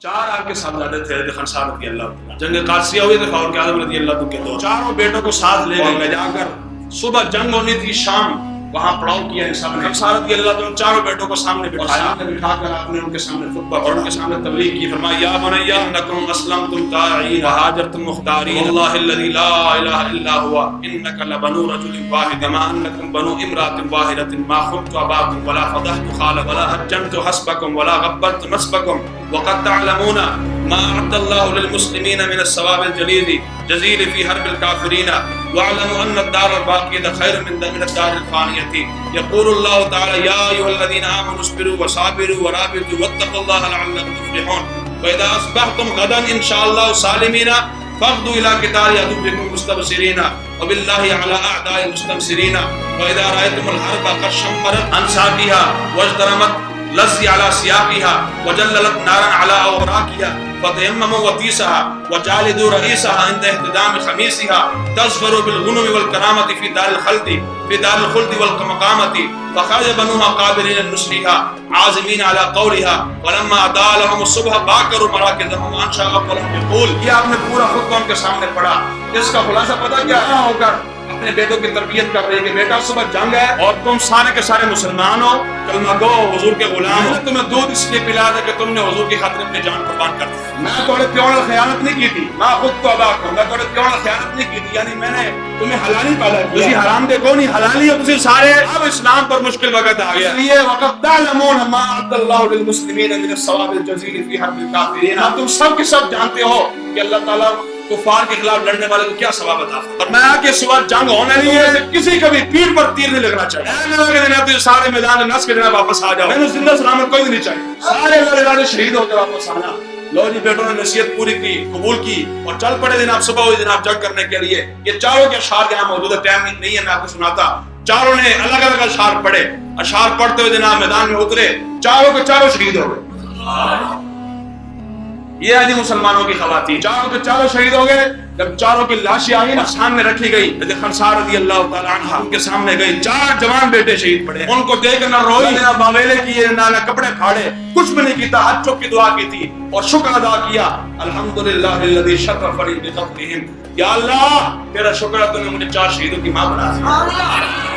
چار آپ کے صاحبزادے تھے خنسا رضی اللہ عنہ، جنگ قادسیہ ہوئی تو فاروق اعظم رضی اللہ عنہ کے دو چاروں بیٹوں کو ساتھ لے گئے جا کر صبح جنگ ہونی تھی شام وہاں پڑاؤ کیا ان سب نے خنسا رضی اللہ عنہ چاروں بیٹوں کو سامنے بٹھایا بٹھا کر آپ نے ان کے سامنے خطبہ اور ان کے سامنے تبلیغ کی فرمایا یا بنیا انکم اسلمتم طاعین وہاجرتم مختارین واللہ الذی لا الہ الا هو انک لبنو رجل واحد ما انکم بنو امرأۃ واحدۃ ما خنت اباکم ولا فضحت خالق ولا حجمت حسبکم ولا غبرت نسبکم وقد تعلمون ما اعد الله للمسلمين من الثواب الجزيل في حرب الكافرين واعلموا ان الدار الباقية خير من الدار الفانية يقول الله تعالى يا ايها الذين امنوا اصبروا وصابروا ورابطوا واتقوا الله لعلكم تفلحون واذا اصبحتم غدا ان شاء الله سالمين فاغدوا الى قتال عدوكم مستبصرين وبالله على اعداء المستبصرين واذا رايتم الحرب قد شمرت عن ساقها واجترمت لزي على سياقها وجللت نارا على اوراقها فتيمموا وطيسها وجالدوا رئيسها عند اهتدام خميسها تظفر بالغنم والكرامة في دار الخلد والمقامة فخرج بنوها قابلين لنصرها عازمين على قولها ولما اضاء لهم الصبح باكروا مراكزهم وانشا اولهم يقول یہ آپ نے پورا خطبہ ان کے سامنے پڑھا. اس کا خلاصہ پتہ کیا ہے؟ ہو کر اپنے بیٹوں کی تربیت کر رہے کہ بیٹا صبح جنگ ہے اور تم سارے کے سارے مسلمان ہو، کلمہ گو، حضور کے غلام ہو. تمہیں دودھ اس لیے پلایا تھا کہ تم نے حضور کی خاطر اپنی جان قربان کر دی. میں تھوڑے پیوں نے خیانت نہیں کی تھی، میں خود تو ادا کروں، میں تھوڑے پیوں نے خیانت نہیں کی تھی، یعنی میں نے تمہیں حلالی پیدا کیا. تسی حرام دے کو نہیں حلالی ہو تسی سارے. اب اسلام پر مشکل وقت آ گیا. اس لیے وقت تعلمون ما اعد اللہ للمسلمین من الثواب الجزیل فی حرب الکافرین. تم سب کے سب جانتے ہو کہ اللہ تعالیٰ کفار کے خلاف لڑنے والے کو کیا ثواب عطا فرماتا. اور میں کہ صبح جنگ ہونے نہیں ہے، کسی کا بھی پیر پر تیر نہیں لگنا چاہیے. سارے میدان نس کے جناب واپس آ جاؤ، میں نے زندہ سلامت کوئی نہیں چاہیے. سارے لڑے شہید ہو کے واپس آنا. لو جی بیٹوں نے نصیحت پوری کی، قبول کی اور چل پڑے جناب صبح ہوئی جناب جنگ کرنے کے لیے. یہ چاروں کے اشعار یہاں موجود ہے، ٹائم نہیں ہے میں آپ کو سناتا. چاروں نے الگ الگ اشعار پڑھے، اشعار پڑھتے ہوئے جناب میدان میں اترے، چاروں کے چاروں شہید ہو گئے. یہ ہے جی مسلمانوں کی خواتین، چاروں کے چاروں شہید ہو گئے. جب چاروں کی لاشیں آئی نا سامنے رکھی گئی، خنسا رضی اللہ تعالی عنہ ان کے سامنے گئی. چار جوان بیٹے شہید پڑے. ان کو دیکھ نہ روئی نہ باویلے کیے نہ کپڑے پھاڑے، کچھ بھی نہیں کیتا. ہاتھ چوک کی دعا کی تھی اور شکر ادا کیا. الحمدللہ الذی شرفنی بقتلہم. یا اللہ تیرا شکر ہے تو نے مجھے چار شہیدوں کی ماں بنا دیا.